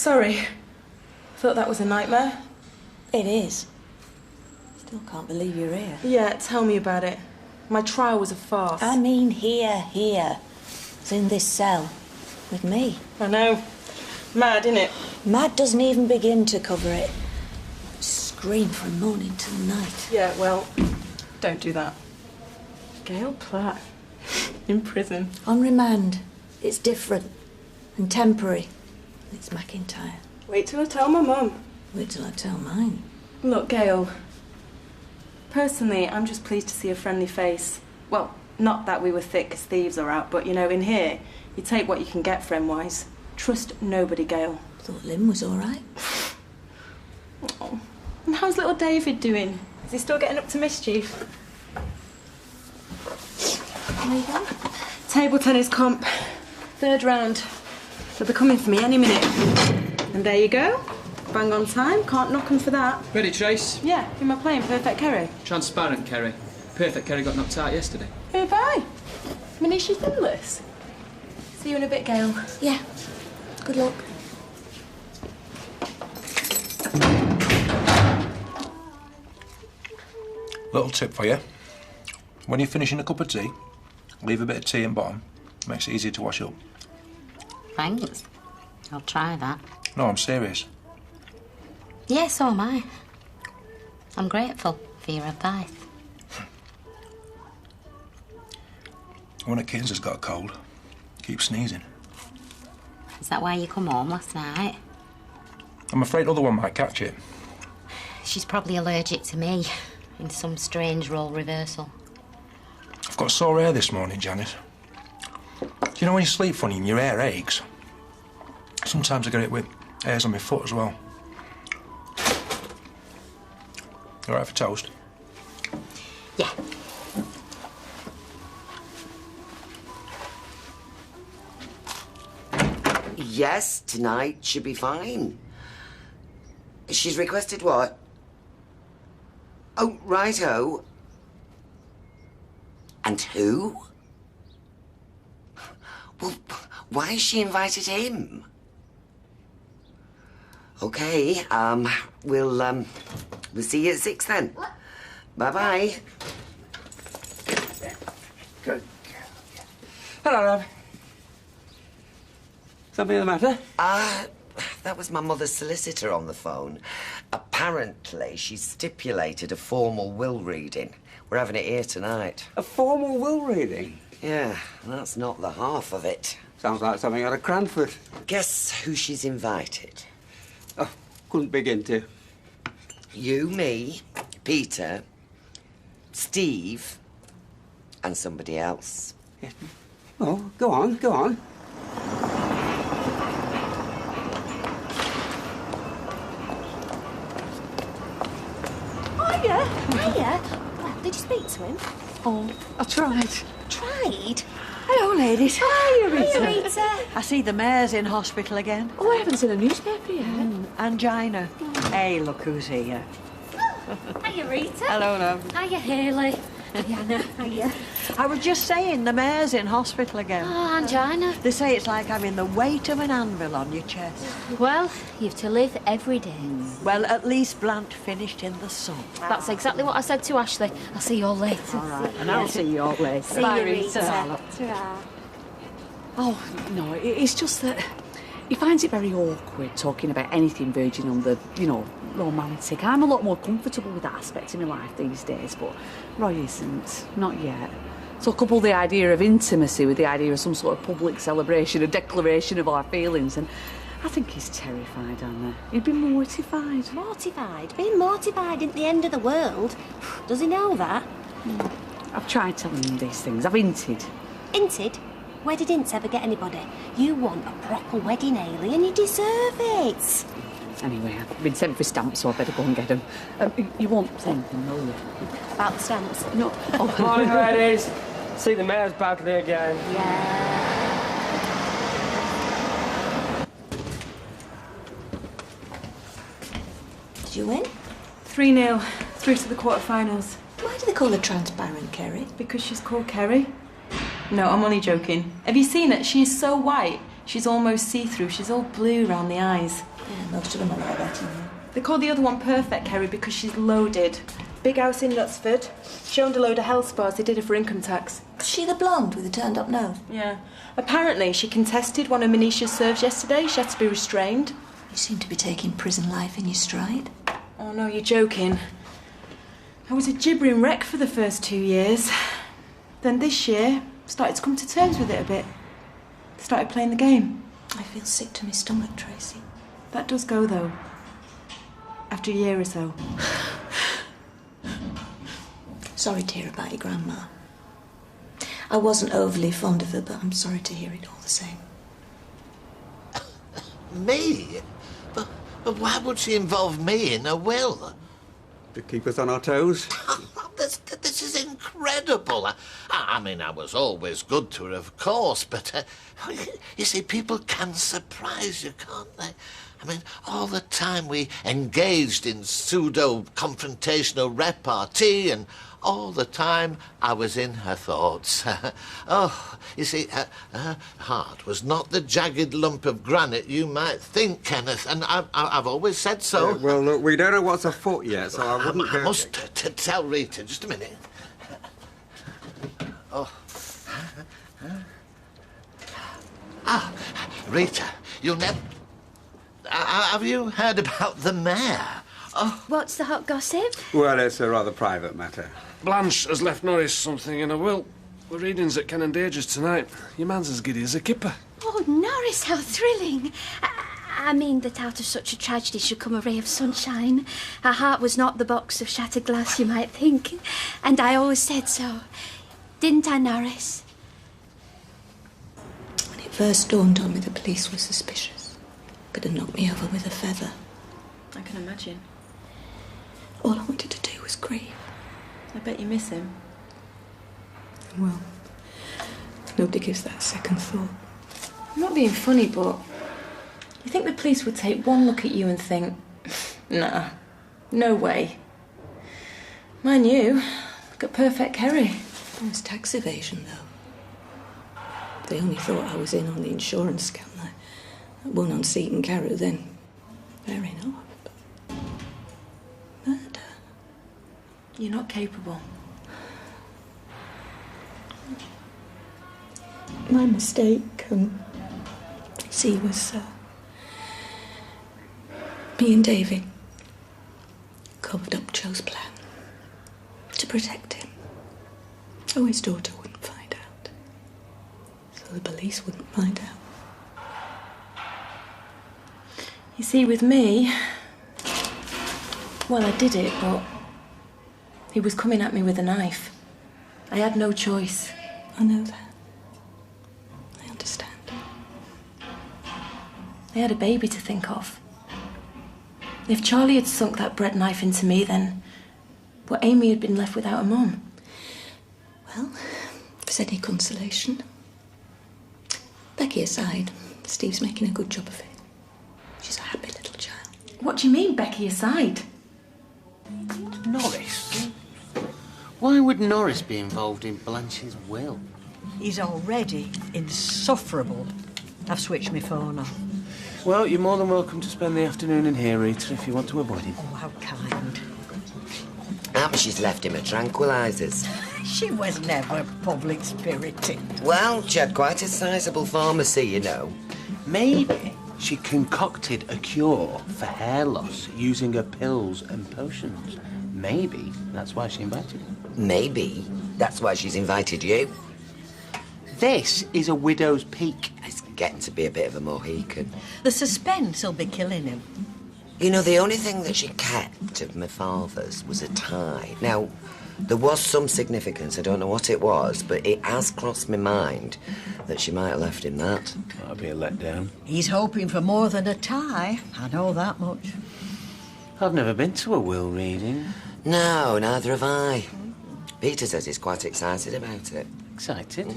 Sorry. Thought that was a nightmare. It is. Still can't believe you're here. Yeah, tell me about it. My trial was a farce. I mean here. It's in this cell. With me. I know. Mad, innit? Mad doesn't even begin to cover it. Scream from morning till night. Yeah, well, don't do that. Gail Platt. In prison. On remand. It's different. And temporary. It's McIntyre. Wait till I tell my mum. Wait till I tell mine. Look, Gail. Personally, I'm just pleased to see a friendly face. Well, not that we were thick as thieves or out, but, you know, in here, you take what you can get friend-wise. Trust nobody, Gail. Thought Lynn was all right. Oh. And how's little David doing? Is he still getting up to mischief? There you go. Table tennis comp. 3rd round. They'll be coming for me any minute. And there you go. Bang on time. Can't knock 'em for that. Ready, Trace? Yeah, who am I playing? Perfect Kerry? Transparent Kerry. Perfect Kerry got knocked out yesterday. Who have I? Manishi Finless. See you in a bit, Gail. Yeah. Good luck. Little tip for you. When you're finishing a cup of tea, leave a bit of tea in bottom. Makes it easier to wash up. Thanks. I'll try that. No, I'm serious. Yes, so am I. I'm grateful for your advice. One of kids has got a cold. Keeps sneezing. Is that why you come home last night? I'm afraid the other one might catch it. She's probably allergic to me in some strange role reversal. I've got sore hair this morning, Janice. Do you know when you sleep funny and your hair aches? Sometimes I get it with hairs on my foot as well. All right for toast? Yeah. Yes, tonight should be fine. She's requested what? Oh, righto. And who? Well, why has she invited him? Okay, we'll see you at 6 then. Bye-bye. Good. Hello, love. Something the matter? That was my mother's solicitor on the phone. Apparently, she's stipulated a formal will reading. We're having it here tonight. A formal will reading? Yeah, that's not the half of it. Sounds like something out of Cranford. Guess who she's invited? Oh, couldn't begin to. You, me, Peter, Steve, and somebody else. Yes. Oh, go on, go on. Hiya. Well, did you speak to him? Oh, I tried. Tried? Hello, ladies. Hiya, Rita. I see the mayor's in hospital again. Oh, I haven't seen a newspaper yet. Angina. Hey, look who's here. Hiya, Rita. Hello, love. Hiya, Hayley. Diana, hiya. I was just saying, the mayor's in hospital again. Oh, angina. They say it's like having the weight of an anvil on your chest. Well, you've to live every day. Well, at least Blant finished in the sun. That's exactly what I said to Ashley. I'll see you all later. All right, and I'll see you all later. See you, Rita. Ta-ra. Oh, no, it's just that he finds it very awkward talking about anything verging on the, you know, romantic. I'm a lot more comfortable with that aspect in my life these days, but Roy isn't. Not yet. So couple the idea of intimacy with the idea of some sort of public celebration, a declaration of our feelings, and I think he's terrified, Anna. He'd be mortified. Mortified? Being mortified isn't the end of the world. Does he know that? I've tried telling him these things. I've hinted. Hinted? Where did hints ever get anybody? You want a proper wedding, Hayley, and you deserve it. Anyway, I've been sent for stamps, so I better go and get them. You won't say anything, will you? About the stamps? No. Oh. Morning, ladies. See the mayor's badly again. Yeah. Did you win? 3-0, through to the quarterfinals. Why do they call her transparent, Kerry? Because she's called Kerry. No, I'm only joking. Have you seen it? She is so white. She's almost see-through. She's all blue round the eyes. Yeah, most of them are like that, They call the other one Perfect, Kerry, because she's loaded. Big house in Knutsford. She owned a load of health spas. They did her for income tax. Is she the blonde with the turned-up nose? Yeah. Apparently, she contested one of Manisha's serves yesterday. She had to be restrained. You seem to be taking prison life in your stride. Oh, no, you're joking. I was a gibbering wreck for the first 2 years. Then this year, started to come to terms with it a bit. Started playing the game. I feel sick to my stomach, Tracy. That does go, though. After a year or so. Sorry to hear about your grandma. I wasn't overly fond of her, but I'm sorry to hear it all the same. Me? But why would she involve me in a will? To keep us on our toes. This is incredible. I mean, I was always good to her, of course, but you see, people can surprise you, can't they? I mean, all the time we engaged in pseudo-confrontational repartee, and all the time I was in her thoughts. Oh, you see, her heart was not the jagged lump of granite you might think, Kenneth, and I've always said so. Well, look, we don't know what's afoot yet, so I wouldn't go... I must tell Rita, just a minute. Oh. Ah, Rita, you'll never... have you heard about the mayor? Oh. What's the hot gossip? Well, it's a rather private matter. Blanche has left Norris something in a will. The reading's at Canondage's tonight. Your man's as giddy as a kipper. Oh, Norris, how thrilling. I mean that out of such a tragedy should come a ray of sunshine. Her heart was not the box of shattered glass you might think. And I always said so. Didn't I, Norris? When it first dawned on me the police were suspicious, could have knocked me over with a feather. I can imagine. All I wanted to do was grieve. I bet you miss him. Well, nobody gives that a second thought. I'm not being funny, but you think the police would take one look at you and think, nah, no way. Mind you, look at Perfect Kerry. It was tax evasion, though. They only thought I was in on the insurance scam. That one on Seat and Carew, then fair enough. Murder. You're not capable. My mistake, see, was me and David covered up Joe's plan to protect him, so his daughter wouldn't find out, so the police wouldn't find out. You see, with me, well, I did it, but he was coming at me with a knife. I had no choice. I know that. I understand. They had a baby to think of. If Charlie had sunk that bread knife into me, then well, Amy had been left without a mum. Well, if there's any consolation, Becky aside, Steve's making a good job of it. She's a happy little child. What do you mean, Becky aside? Norris? Why would Norris be involved in Blanche's will? He's already insufferable. I've switched my phone off. Well, you're more than welcome to spend the afternoon in here, Rita, if you want to avoid him. Oh, how kind. She's left him a tranquilizers. She was never public spirited. Well, she had quite a sizable pharmacy, you know. Maybe she concocted a cure for hair loss using her pills and potions. Maybe that's why she invited him. Maybe that's why she's invited you. This is a widow's peak. It's getting to be a bit of a Mohican. The suspense will be killing him. You know, the only thing that she kept of my father's was a tie. Now, there was some significance, I don't know what it was, but it has crossed my mind that she might have left him that. That'd be a letdown. He's hoping for more than a tie. I know that much. I've never been to a will reading. No, neither have I. Peter says he's quite excited about it. Excited?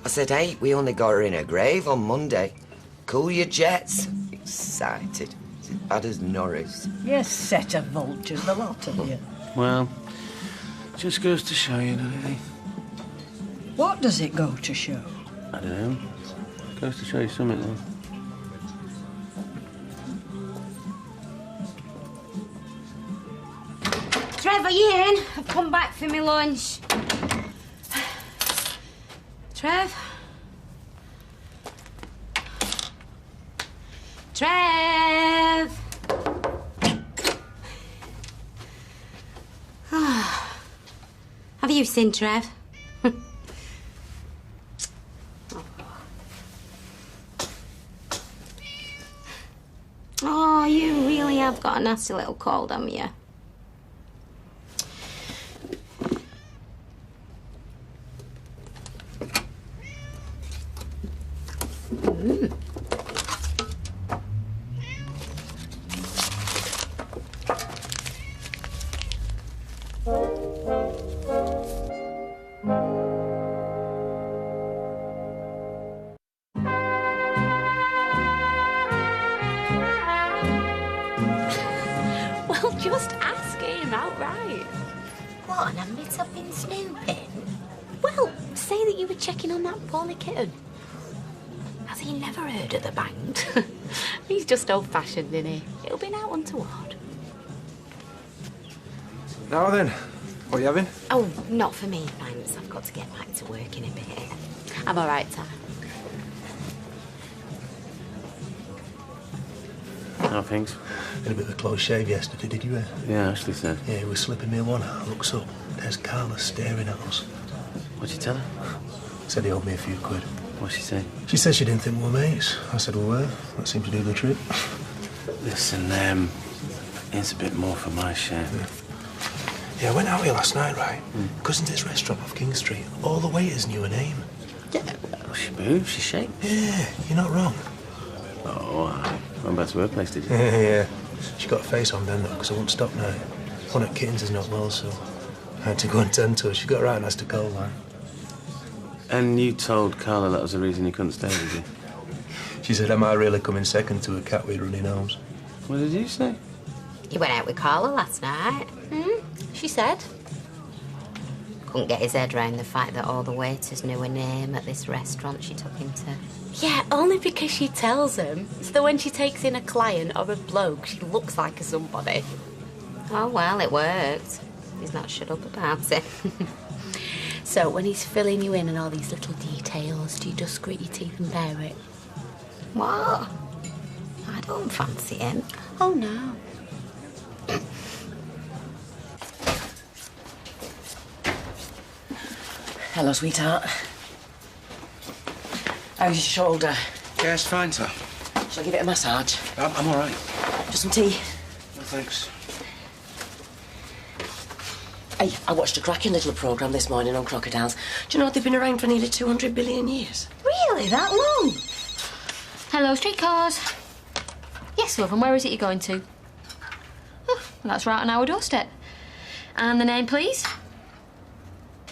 I said, hey, we only got her in her grave on Monday. Cool your jets. Excited. It's as bad as Norris. Yes, set of vultures, the lot of you. Well, just goes to show you, doesn't it? What does it go to show? I don't know. Goes to show you something, though. Trev, are you in? I've come back for my lunch. Trev? Trev! Have you seen Trev? Oh, you really have got a nasty little cold, haven't you? Well, just ask him outright. What, and admit I've been snooping? Well, say that you were checking on that poorly kitten. Has he never heard of the bank? He's just old-fashioned, isn't he? It'll be now untoward. Now then, what are you having? Oh, not for me, thanks. I've got to get back to work in a bit. I'm all right, Ty. How things? Had a bit of a close shave yesterday, did you? Yeah, Ashley said. Yeah, he was slipping me one. I looks up. There's Carla staring at us. What'd you tell her? Said he owed me a few quid. What'd she say? She said she didn't think we were mates. I said we were. That seemed to do the trick. Listen, it's a bit more for my share. Yeah, I went out here last night, right? Cousin's this restaurant off King Street. All the waiters knew her name. Yeah. Well, she moves, she shakes. Yeah, you're not wrong. Oh, I went back to her place, did you? Yeah. She got a face on then, though, because I won't stop now. One at Kittens is not well, so I had to go and tend to her. She got right nice to cold line. And you told Carla that was the reason you couldn't stay, did you? She said, am I really coming second to a cat with runny nose? What did you say? You went out with Carla last night. She said. Couldn't get his head round the fact that all the waiters knew her name at this restaurant she took him to. Yeah, only because she tells him, so that when she takes in a client or a bloke, she looks like a somebody. Oh, well, it worked. He's not shut up about it. So when he's filling you in on all these little details, do you just grit your teeth and bear it? What? I don't fancy him. Oh, no. Hello, sweetheart. How's your shoulder? Yeah, it's fine, sir. Shall I give it a massage? I'm all right. Just some tea? No, thanks. Hey, I watched a cracking little programme this morning on crocodiles. Do you know they've been around for nearly 200 billion years? Really? That long? Hello, streetcars. Yes, love, and where is it you're going to? Oh, well, that's right on our doorstep. And the name, please?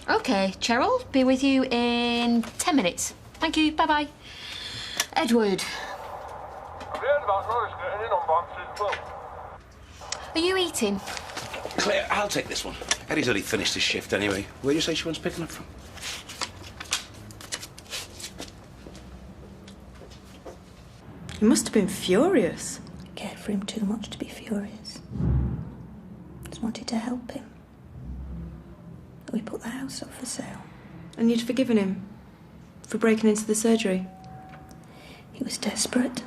OK, Cheryl, be with you in 10 minutes. Thank you, bye-bye. Edward. Are you eating? Claire, I'll take this one. Eddie's already finished his shift anyway. Where do you say she wants picking up from? You must have been furious. Cared for him too much to be furious. Just wanted to help him. We put the house up for sale. And you'd forgiven him for breaking into the surgery? He was desperate.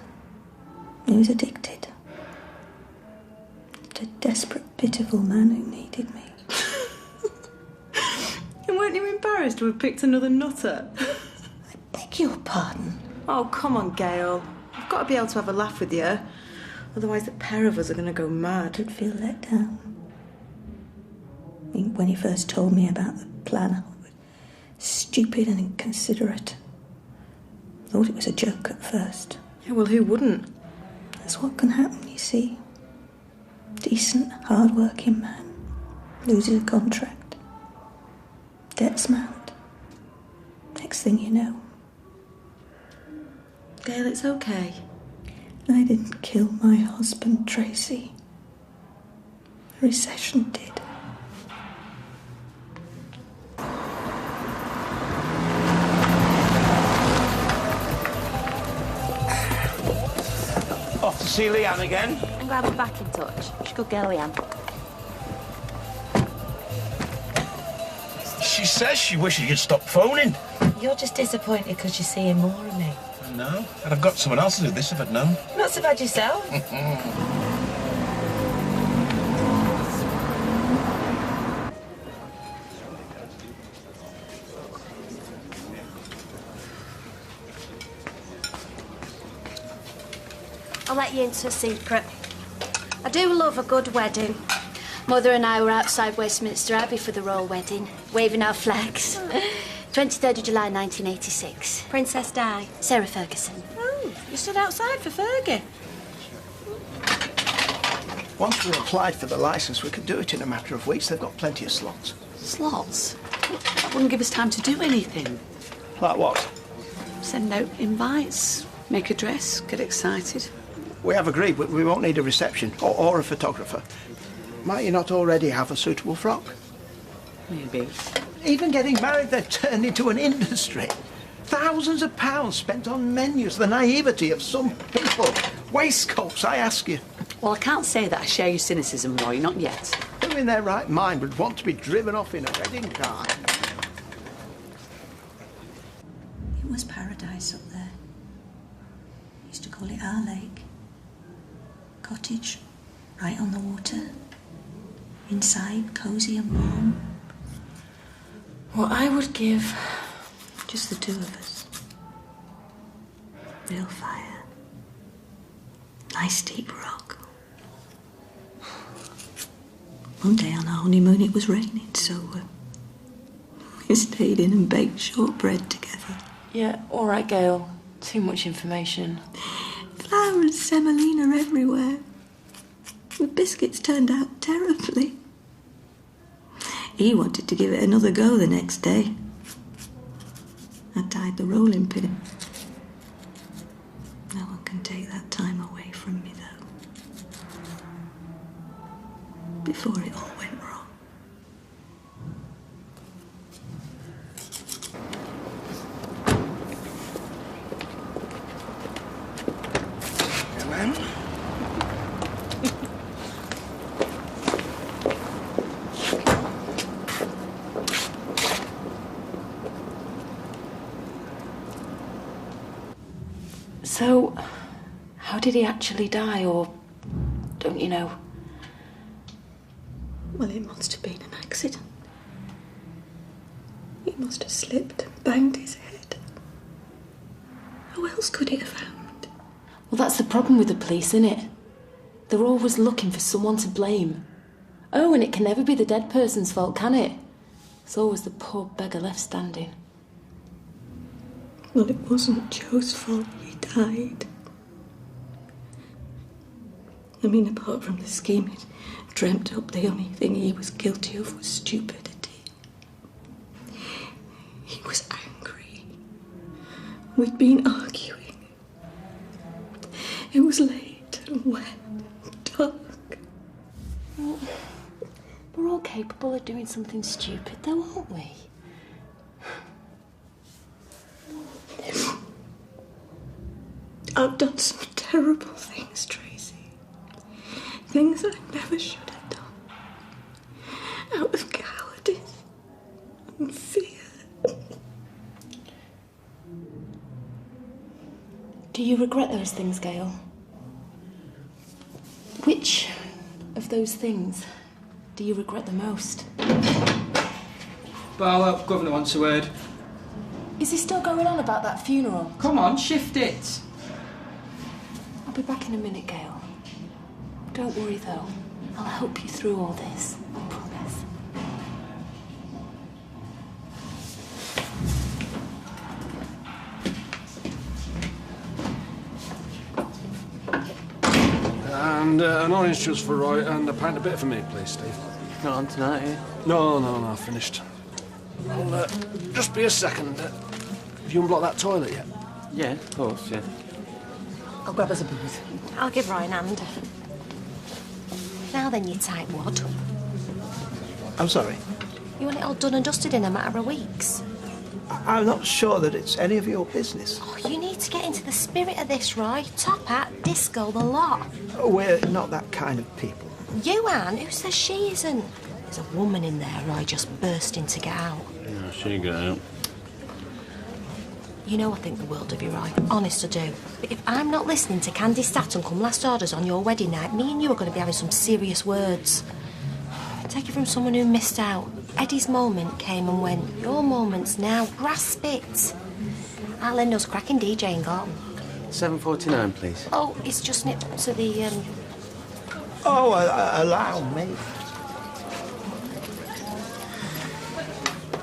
He was addicted. A desperate, pitiful man who needed me. And weren't you embarrassed to have picked another nutter? I beg your pardon. Oh, come on, Gail. I've got to be able to have a laugh with you. Otherwise, the pair of us are going to go mad. I'd feel let down. When he first told me about the plan, I was stupid and inconsiderate. I thought it was a joke at first. Yeah, well, who wouldn't? That's what can happen, you see. Decent, hard-working man loses a contract. Debt's mount. Next thing you know. Gail, it's okay. I didn't kill my husband, Tracy. The recession did. see Leanne again? I'm glad we're back in touch. She's a good girl, Leanne. She says she wishes you'd stop phoning. You're just disappointed because you're seeing more of me. No, I'd have got someone else to do this if I'd known. Not so bad yourself. I'll let you into a secret. I do love a good wedding. Mother and I were outside Westminster Abbey for the royal wedding, waving our flags. 23rd of July, 1986. Princess Di. Sarah Ferguson. Oh, you stood outside for Fergie. Once we applied for the licence, we could do it in a matter of weeks. They've got plenty of slots. Slots? That wouldn't give us time to do anything. Like what? Send out invites, make a dress, get excited. We have agreed we won't need a reception or a photographer. Might you not already have a suitable frock? Maybe. Even getting married, they've turned into an industry. Thousands of pounds spent on menus. The naivety of some people. Waistcoats, I ask you. Well, I can't say that I share your cynicism, Roy, not yet. Who in their right mind would want to be driven off in a wedding car? It was paradise up there. We used to call it our lake. Cottage, right on the water. Inside, cosy and warm. What I would give, just the two of us. Real fire. Nice deep rock. One day on our honeymoon it was raining, so we stayed in and baked shortbread together. Yeah, all right, Gail. Too much information. Flour and semolina everywhere. The biscuits turned out terribly. He wanted to give it another go the next day. I tied the rolling pin. No one can take that time away from me, though. Before it all went wrong. Ellen? So, how did he actually die, or don't you know? Well, it must have been an accident. He must have slipped and banged his head. How else could it have happened? Well, that's the problem with the police, isn't it? They're always looking for someone to blame. Oh, and it can never be the dead person's fault, can it? It's always the poor beggar left standing. Well, it wasn't Joe's fault he died. I mean, apart from the scheme, he'd dreamt up the only thing he was guilty of was stupidity. He was angry. We'd been arguing. It was late and wet and dark. Well, we're all capable of doing something stupid, though, aren't we? I've done some terrible things, Tracy. Things I never should have done. Out of cowardice and fear. Do you regret those things, Gail? Which of those things do you regret the most? Barlow, Governor wants a word. Is he still going on about that funeral? Come on, shift it. I'll be back in a minute, Gail. Don't worry, though. I'll help you through all this. I promise. And an orange juice for Roy and a pint of bitter for me, please, Steve. Not on tonight, eh? No, finished. I'll just be a second. Have you unblocked that toilet yet? Yeah, of course, yeah. I'll grab us a booze. I'll give Roy an hand. Now then, you tightwad. I'm sorry. You want it all done and dusted in a matter of weeks. I'm not sure that it's any of your business. Oh, you need to get into the spirit of this, Roy. Top hat, disco, the lot. We're not that kind of people. You, Anne? Who says she isn't? There's a woman in there, Roy, just bursting to get out. No, she got out. You know I think the world of you, Roy. Honest I do. But if I'm not listening to Candy Staton come last orders on your wedding night, me and you are going to be having some serious words. Take it from someone who missed out. Eddie's moment came and went. Your moment's now. Grasp it. I'll end us cracking DJing gone. 7:49, please. Oh, it's just nipped to the, Oh, allow me.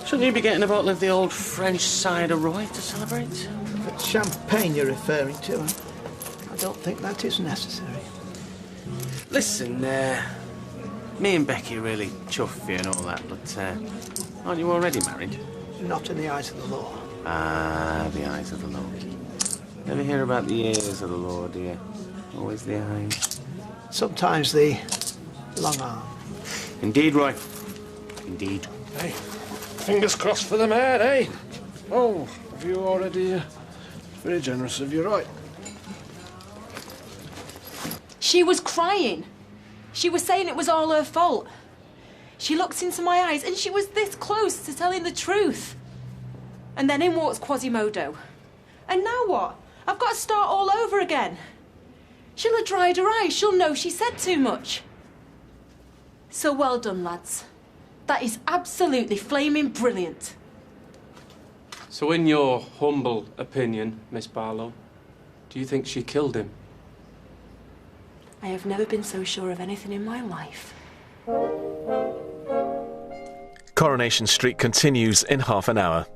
Shouldn't you be getting a bottle of the old French cider, Roy, to celebrate? It's champagne you're referring to. I don't think that is necessary. Listen, me and Becky are really chuffed for you and all that, but aren't you already married? Not in the eyes of the law. Ah, the eyes of the law. Never hear about the ears of the law, do you? Always the eyes. Sometimes the long arm. Indeed, Roy. Indeed. Hey, fingers crossed for the mayor, eh? Oh, have you already... very generous of you, right? She was crying. She was saying it was all her fault. She looked into my eyes and she was this close to telling the truth. And then in walks Quasimodo. And now what? I've got to start all over again. She'll have dried her eyes. She'll know she said too much. So well done, lads. That is absolutely flaming brilliant. So in your humble opinion, Miss Barlow, do you think she killed him? I have never been so sure of anything in my life. Coronation Street continues in half an hour.